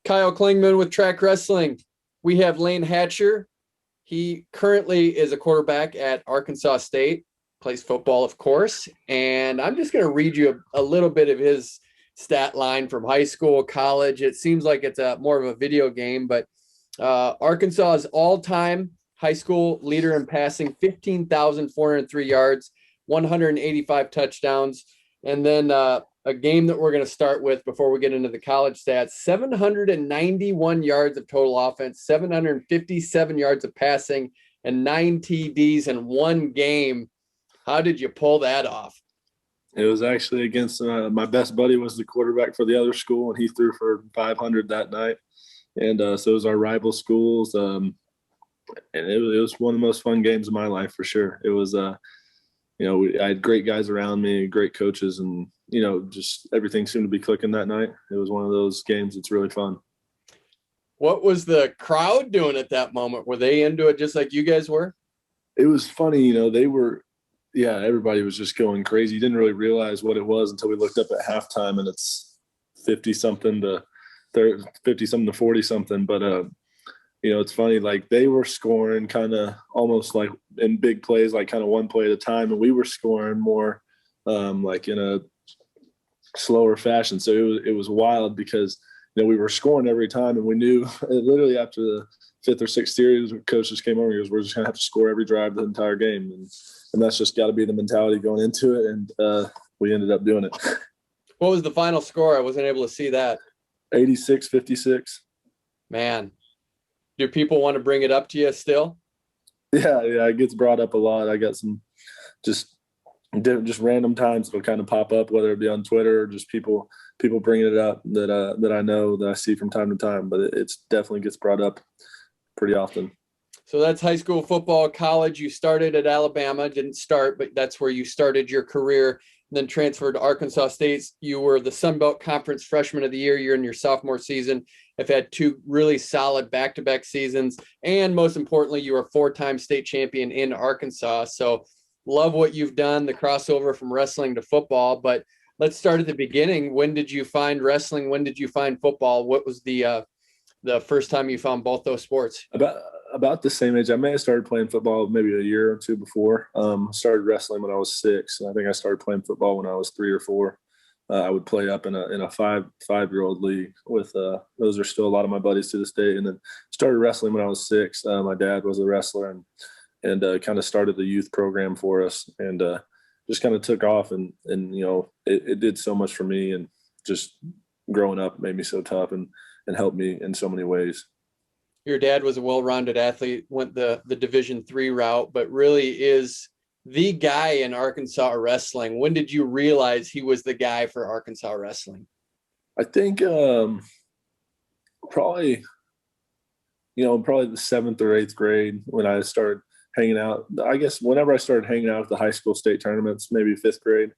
Kyle Klingman with Track Wrestling. We have Layne Hatcher. He currently is a quarterback at Arkansas State, plays football, of course. And I'm just going to read you a little bit of his stat line from high school, college. It seems like it's more of a video game, but Arkansas's all-time high school leader in passing, 15,403 yards, 185 touchdowns. And then a game that we're going to start with before we get into the college stats, 791 yards of total offense, 757 yards of passing, and 9 TDs in one game. How did you pull that off? It was actually against my best buddy was the quarterback for the other school, and he threw for 500 that night. And so it was our rival schools. And it was one of the most fun games of my life for sure. It was, I had great guys around me, great coaches, and, just everything seemed to be clicking that night. It was one of those games that's really fun. What was the crowd doing at that moment? Were they into it just like you guys were? It was funny, they were, everybody was just going crazy. You didn't really realize what it was until we looked up at halftime, and it's 50-something to 50-something to 40-something. But, it's funny, like they were scoring kind of almost like in big plays, like kind of one play at a time, and we were scoring more like in a slower fashion. So it was wild because, we were scoring every time, and we knew literally after the fifth or sixth series, coaches came over and goes, we're just going to have to score every drive the entire game. And that's just got to be the mentality going into it. And we ended up doing it. What was the final score? I wasn't able to see that. 86-56. Man, do people want to bring it up to you still? Yeah, it gets brought up a lot. I got some just random times it'll kind of pop up, whether it be on Twitter or just people bringing it up that I know that I see from time to time. But it definitely gets brought up pretty often. So that's high school football. College, you started at Alabama, didn't start, but that's where you started your career, and then transferred to Arkansas State. You were the Sun Belt Conference Freshman of the Year. You're in your sophomore season. Have had 2 really solid back-to-back seasons. And most importantly, you were a 4-time state champion in Arkansas. So love what you've done, the crossover from wrestling to football. But let's start at the beginning. When did you find wrestling? When did you find football? What was the first time you found both those sports? About the same age. I may have started playing football maybe a year or two before. Started wrestling when I was 6. I think I started playing football when I was 3 or 4. I would play up in a five-year-old league with those are still a lot of my buddies to this day. And then started wrestling when I was 6. My dad was a wrestler and kind of started the youth program for us, and just kind of took off. And it did so much for me, and just growing up made me so tough and helped me in so many ways. Your dad was a well-rounded athlete, went the Division III route, but really is the guy in Arkansas wrestling. When did you realize he was the guy for Arkansas wrestling? I think probably the 7th or 8th grade when I started hanging out. I guess whenever I started hanging out at the high school state tournaments, maybe 5th grade,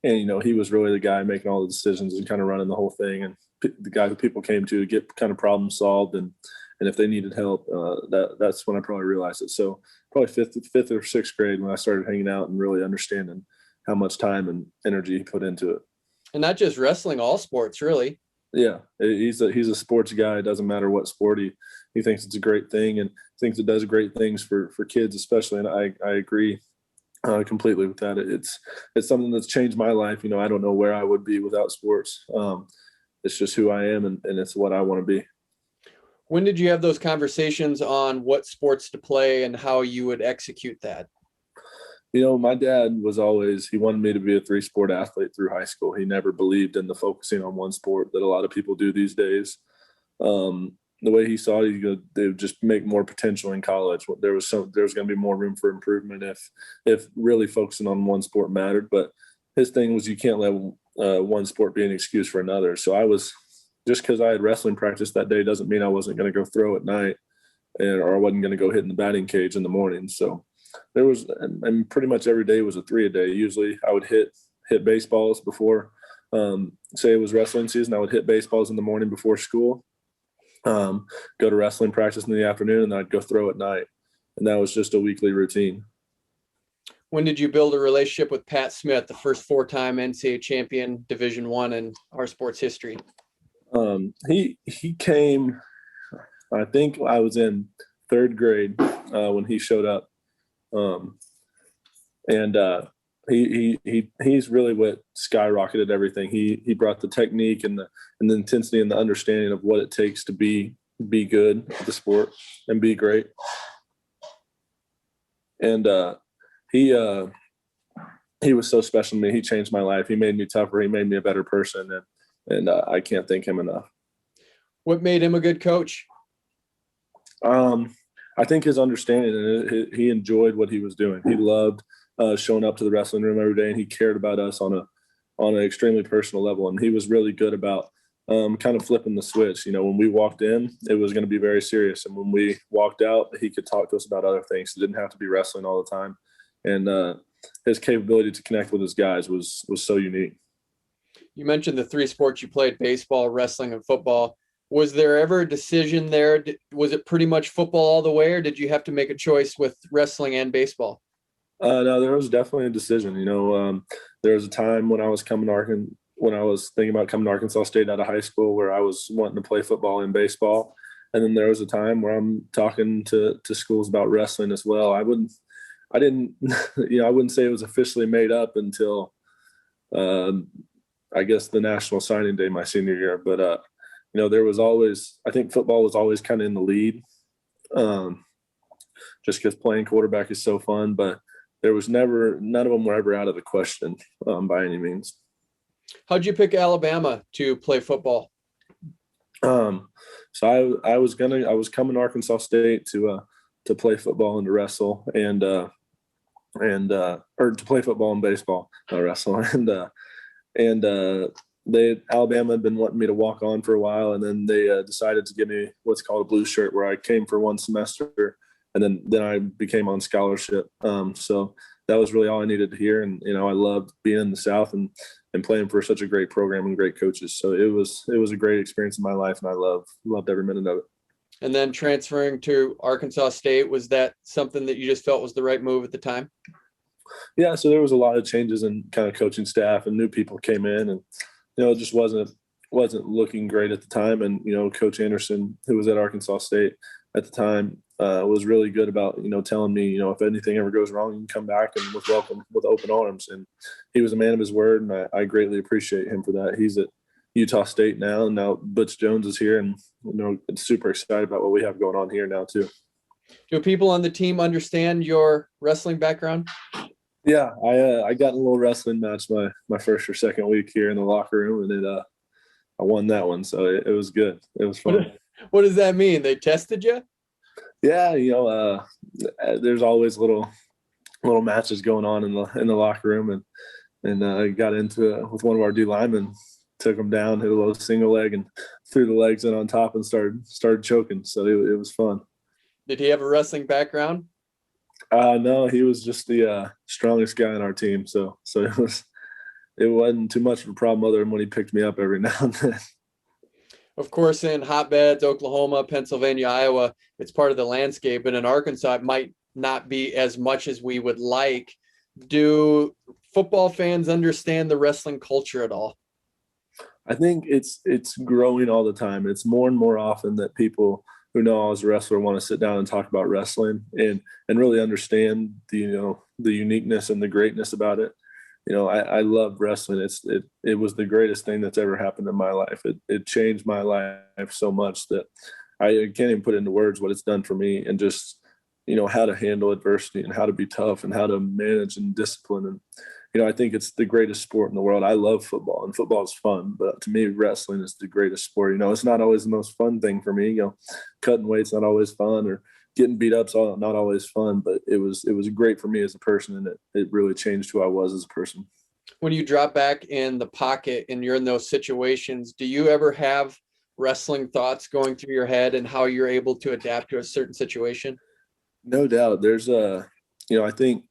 and he was really the guy making all the decisions and kind of running the whole thing, and the guy that people came to get kind of problem solved, and if they needed help, that's when I probably realized it. So probably 5th or 6th grade when I started hanging out and really understanding how much time and energy he put into it. And not just wrestling, all sports, really. Yeah, he's a sports guy. It doesn't matter what sport. He thinks it's a great thing and thinks it does great things for kids especially. And I agree completely with that. It's something that's changed my life. I don't know where I would be without sports. It's just who I am, and it's what I want to be. When did you have those conversations on what sports to play and how you would execute that? My dad he wanted me to be a 3-sport athlete through high school. He never believed in the focusing on one sport that a lot of people do these days. The way he saw it, they would just make more potential in college. There was going to be more room for improvement if really focusing on one sport mattered. But his thing was you can't let one sport be an excuse for another. So just because I had wrestling practice that day doesn't mean I wasn't going to go throw at night or I wasn't going to go hit in the batting cage in the morning. So there was, and pretty much every day was a 3 a day. Usually I would hit baseballs before, say it was wrestling season, I would hit baseballs in the morning before school, go to wrestling practice in the afternoon, and then I'd go throw at night. And that was just a weekly routine. When did you build a relationship with Pat Smith, the first 4-time NCAA champion, Division I in our sports history? He came. I think I was in third grade when he showed up, um, and he's really what skyrocketed everything. He brought the technique and the intensity and the understanding of what it takes to be good at the sport and be great. And he he was so special to me. He changed my life. He made me tougher. He made me a better person, and I can't thank him enough. What made him a good coach? I think his understanding, and he enjoyed what he was doing. He loved showing up to the wrestling room every day, and he cared about us on an extremely personal level. And he was really good about kind of flipping the switch. You know, when we walked in, it was going to be very serious, and when we walked out, he could talk to us about other things. It didn't have to be wrestling all the time, and his capability to connect with his guys was so unique. You mentioned the three sports you played: baseball, wrestling, and football. Was there ever a decision there? Was it pretty much football all the way, or did you have to make a choice with wrestling and baseball? No, there was definitely a decision. You know, there was a time when I was when I was thinking about coming to Arkansas State out of high school, where I was wanting to play football and baseball, and then there was a time where I'm talking to schools about wrestling as well. I didn't, you know, I wouldn't say it was officially made up until, I guess, the national signing day my senior year. But you know, there was always, I think football was always kind of in the lead, just because playing quarterback is so fun. But there was never, none of them were ever out of the question by any means. How'd you pick Alabama to play football? So I was coming to Arkansas State to play football and to wrestle or to play football and baseball, not wrestle. And Alabama had been wanting me to walk on for a while, and then they decided to give me what's called a blue shirt, where I came for one semester, and then I became on scholarship. So that was really all I needed to hear. And, you know, I loved being in the South and playing for such a great program and great coaches. So it was a great experience in my life, and I loved every minute of it. And then transferring to Arkansas State, was that something that you just felt was the right move at the time? Yeah, so there was a lot of changes in kind of coaching staff, and new people came in, and, you know, it just wasn't looking great at the time. And, you know, Coach Anderson, who was at Arkansas State at the time, was really good about, you know, telling me, you know, if anything ever goes wrong, you can come back and with open arms. And he was a man of his word, and I greatly appreciate him for that. He's at Utah State now, and now Butch Jones is here, and, you know, super excited about what we have going on here now too. Do people on the team understand your wrestling background? Yeah, I got in a little wrestling match my first or second week here in the locker room, and I won that one, so it was good. It was fun. What does that mean? They tested you? Yeah, you know, there's always little matches going on in the locker room, and I got into it with one of our D linemen, took him down, hit a little single leg, and threw the legs in on top and started choking. So it was fun. Did he have a wrestling background? No, he was just the strongest guy on our team. So it wasn't too much of a problem other than when he picked me up every now and then. Of course, in hotbeds, Oklahoma, Pennsylvania, Iowa, it's part of the landscape. And in Arkansas, it might not be as much as we would like. Do football fans understand the wrestling culture at all? I think it's growing all the time. It's more and more often that people who know I was a wrestler want to sit down and talk about wrestling and really understand the uniqueness and the greatness about it. You know, I love wrestling. It was the greatest thing that's ever happened in my life. It changed my life so much that I can't even put into words what it's done for me, and just, you know, how to handle adversity and how to be tough and how to manage and discipline. And, you know, I think it's the greatest sport in the world. I love football, and football is fun, but to me, wrestling is the greatest sport. You know, it's not always the most fun thing for me. You know, cutting weight's not always fun, or getting beat up's not always fun, but it was great for me as a person, and it really changed who I was as a person. When you drop back in the pocket and you're in those situations, do you ever have wrestling thoughts going through your head and how you're able to adapt to a certain situation? No doubt. There's you know, I think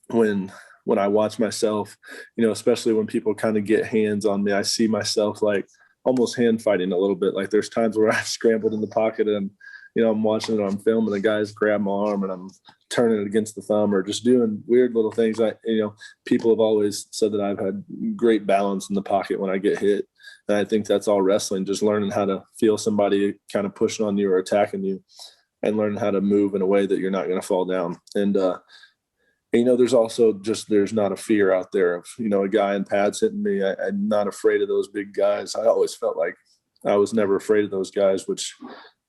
when I watch myself, you know, especially when people kind of get hands on me, I see myself like almost hand fighting a little bit. Like there's times where I've scrambled in the pocket and, you know, I'm watching it on film and the guys grab my arm and I'm turning it against the thumb or just doing weird little things. People have always said that I've had great balance in the pocket when I get hit. And I think that's all wrestling, just learning how to feel somebody kind of pushing on you or attacking you and learning how to move in a way that you're not going to fall down. And, there's also there's not a fear out there of, a guy in pads hitting me. I'm not afraid of those big guys. I always felt like I was never afraid of those guys, which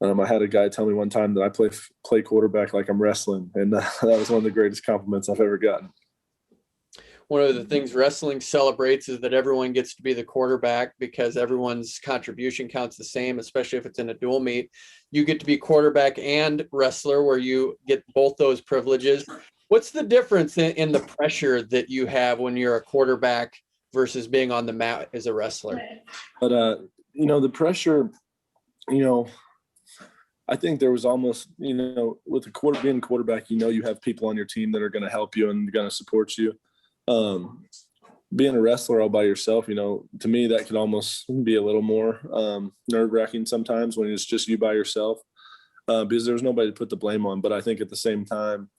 I had a guy tell me one time that I play quarterback like I'm wrestling. And that was one of the greatest compliments I've ever gotten. One of the things wrestling celebrates is that everyone gets to be the quarterback because everyone's contribution counts the same, especially if it's in a dual meet. You get to be quarterback and wrestler where you get both those privileges. What's the difference in the pressure that you have when you're a quarterback versus being on the mat as a wrestler? But, the pressure, I think there was almost, with being a quarterback, you have people on your team that are going to help you and going to support you. Being a wrestler all by yourself, to me, that could almost be a little more nerve-wracking sometimes when it's just you by yourself because there's nobody to put the blame on. But I think at the same time,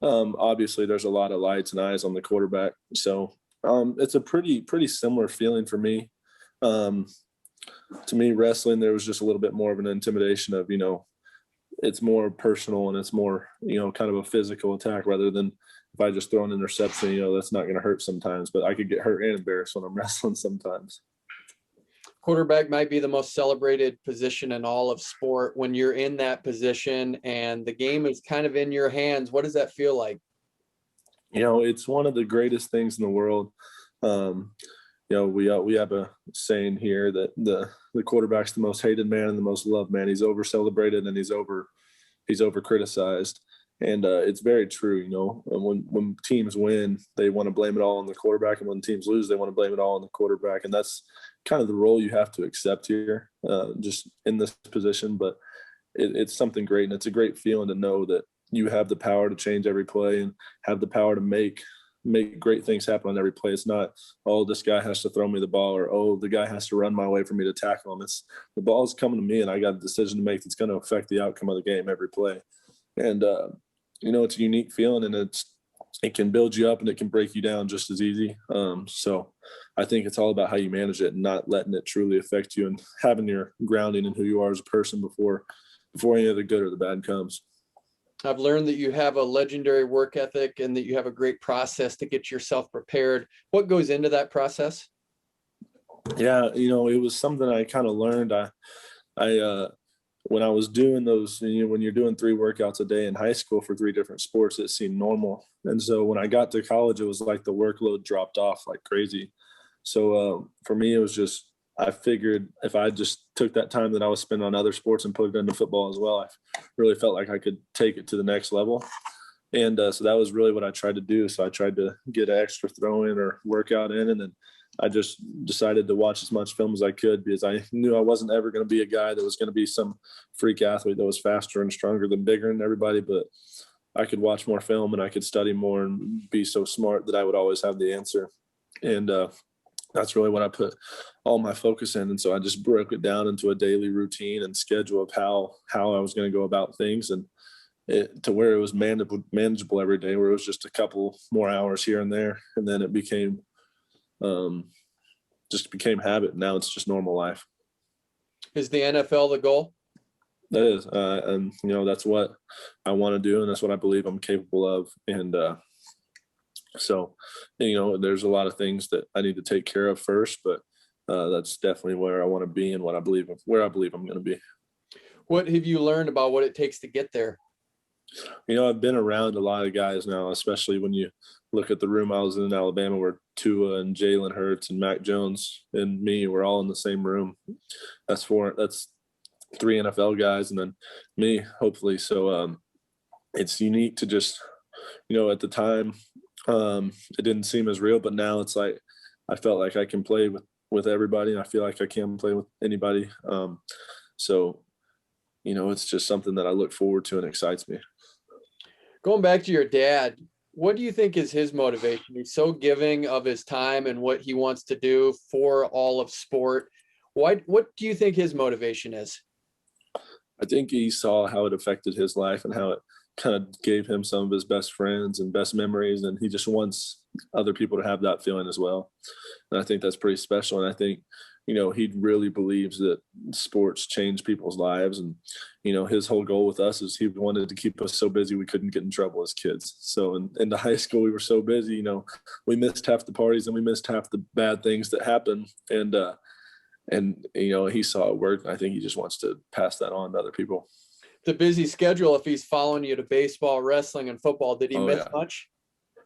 obviously there's a lot of lights and eyes on the quarterback. So it's a pretty similar feeling for me. To me, wrestling, there was just a little bit more of an intimidation of, it's more personal and it's more, kind of a physical attack rather than if I just throw an interception, that's not going to hurt sometimes, but I could get hurt and embarrassed when I'm wrestling sometimes. Quarterback might be the most celebrated position in all of sport. When you're in that position and the game is kind of in your hands, what does that feel like? It's one of the greatest things in the world. We have a saying here that the quarterback's the most hated man and the most loved man. He's over celebrated and he's over criticized. And it's very true. When teams win, they want to blame it all on the quarterback. And when teams lose, they want to blame it all on the quarterback. And that's kind of the role you have to accept here, just in this position. But it's something great. And it's a great feeling to know that you have the power to change every play and have the power to make great things happen on every play. It's not, oh, this guy has to throw me the ball or, oh, the guy has to run my way for me to tackle him. It's the ball's coming to me and I got a decision to make that's going to affect the outcome of the game every play. And, it's a unique feeling and it can build you up and it can break you down just as easy. So I think it's all about how you manage it and not letting it truly affect you and having your grounding in who you are as a person before any of the good or the bad comes. I've learned that you have a legendary work ethic and that you have a great process to get yourself prepared. What goes into that process? Yeah, it was something I kind of learned. I when I was doing those, when you're doing 3 workouts a day in high school for 3 different sports, it seemed normal. And so when I got to college, it was like the workload dropped off like crazy. So for me, it was just, I figured if I just took that time that I was spending on other sports and put it into football as well, I really felt like I could take it to the next level. And so that was really what I tried to do. So I tried to get an extra throw in or workout in, and then I just decided to watch as much film as I could because I knew I wasn't ever going to be a guy that was going to be some freak athlete that was faster and stronger than bigger than everybody, but I could watch more film and I could study more and be so smart that I would always have the answer. And that's really what I put all my focus in. And so I just broke it down into a daily routine and schedule of how I was going to go about things, and to where it was manageable every day, where it was just a couple more hours here and there. And then it became habit. Now it's just normal life. Is the NFL the goal? That is. And that's what I want to do. And that's what I believe I'm capable of. And, so, there's a lot of things that I need to take care of first, but that's definitely where I want to be and where I believe I'm going to be. What have you learned about what it takes to get there? I've been around a lot of guys now, especially when you look at the room I was in Alabama where Tua and Jalen Hurts and Mac Jones and me were all in the same room. That's 3 NFL guys and then me, hopefully. So it's unique to just, at the time, it didn't seem as real, but now it's like I felt like I can play with everybody, and I feel like I can play with anybody. So it's just something that I look forward to and excites me. Going back to your dad, what do you think is his motivation? He's so giving of his time and what he wants to do for all of sport. What do you think his motivation is? I think he saw how it affected his life and how it kind of gave him some of his best friends and best memories, and he just wants other people to have that feeling as well. And I think that's pretty special. And I think, he really believes that sports change people's lives. And, his whole goal with us is he wanted to keep us so busy we couldn't get in trouble as kids. So in the high school, we were so busy, we missed half the parties and we missed half the bad things that happen. And he saw it work. I think he just wants to pass that on to other people. The busy schedule, if he's following you to baseball, wrestling, and football, did he miss much?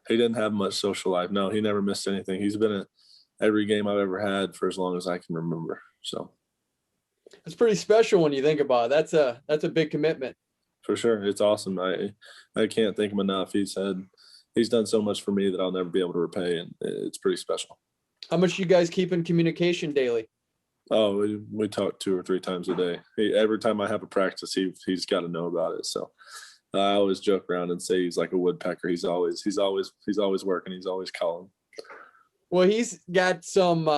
He didn't have much social life. No, he never missed anything. He's been at every game I've ever had for as long as I can remember. So it's pretty special when you think about it. That's a big commitment. For sure. It's awesome. I can't thank him enough. He's done so much for me that I'll never be able to repay, and it's pretty special. How much you guys keep in communication daily? Oh, we talk 2 or 3 times a day. Every time I have a practice, he's got to know about it. So I always joke around and say he's like a woodpecker. He's always working. He's always calling. Well, he's got some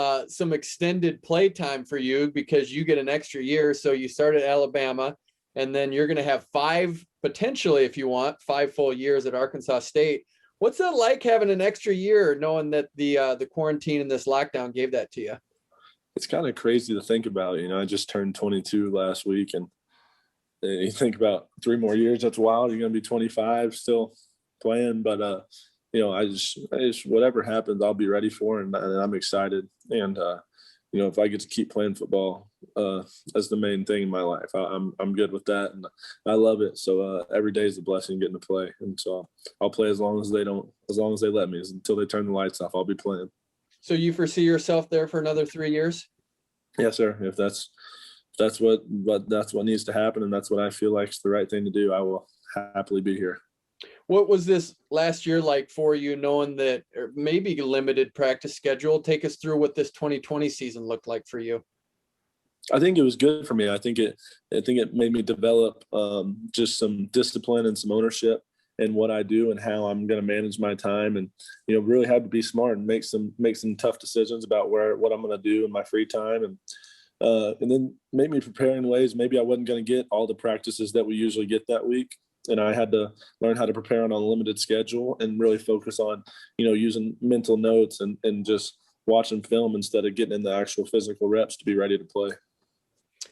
extended play time for you because you get an extra year. So you start at Alabama, and then you're going to have 5, potentially, if you want, 5 full years at Arkansas State. What's that like, having an extra year, knowing that the quarantine and this lockdown gave that to you? It's kind of crazy to think about. I just turned 22 last week, and you think about 3 more years. That's wild. You're going to be 25 still playing, but I just whatever happens, I'll be ready for it, and I'm excited. And if I get to keep playing football, that's the main thing in my life. I'm good with that, and I love it. So every day is a blessing getting to play, and so I'll play as long as they let me. Until they turn the lights off, I'll be playing. So you foresee yourself there for another 3 years? Yes, sir. If that's what needs to happen, and that's what I feel like is the right thing to do, I will happily be here. What was this last year like for you, knowing that maybe limited practice schedule? Take us through what this 2020 season looked like for you. I think it was good for me. I think it made me develop just some discipline and some ownership in what I do and how I'm going to manage my time, and really had to be smart and make some tough decisions about what I'm going to do in my free time, and then made me prepare in ways maybe I wasn't going to get all the practices that we usually get that week. And I had to learn how to prepare on a limited schedule and really focus on, using mental notes and just watching film instead of getting in the actual physical reps to be ready to play.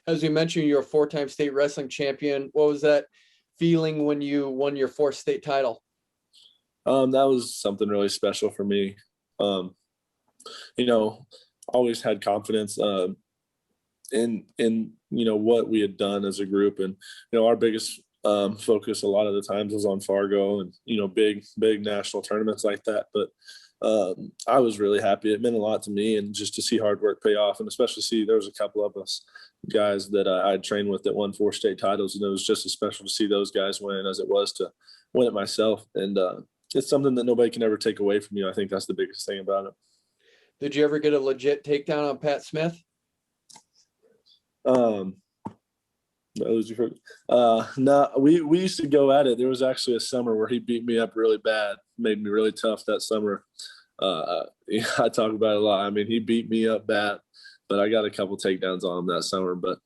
As you mentioned, you're a 4-time state wrestling champion. What was that feeling when you won your 4th state title? That was something really special for me. Always had confidence in what we had done as a group, and our biggest focus a lot of the times was on Fargo and big national tournaments like that. But I was really happy. It meant a lot to me, and just to see hard work pay off, and especially see there was a couple of us guys that I'd trained with that won 4 state titles, and it was just as special to see those guys win as it was to win it myself. And it's something that nobody can ever take away from you. I think that's the biggest thing about it. Did you ever get a legit takedown on Pat Smith? No, we used to go at it. There was actually a summer where he beat me up really bad, made me really tough that summer. I talk about it a lot. I mean, he beat me up bad, but I got a couple takedowns on him that summer. But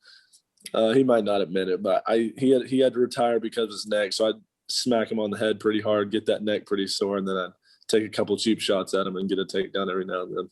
he might not admit it, but he had to retire because of his neck. So I'd smack him on the head pretty hard, get that neck pretty sore, and then I'd take a couple cheap shots at him and get a takedown every now and then.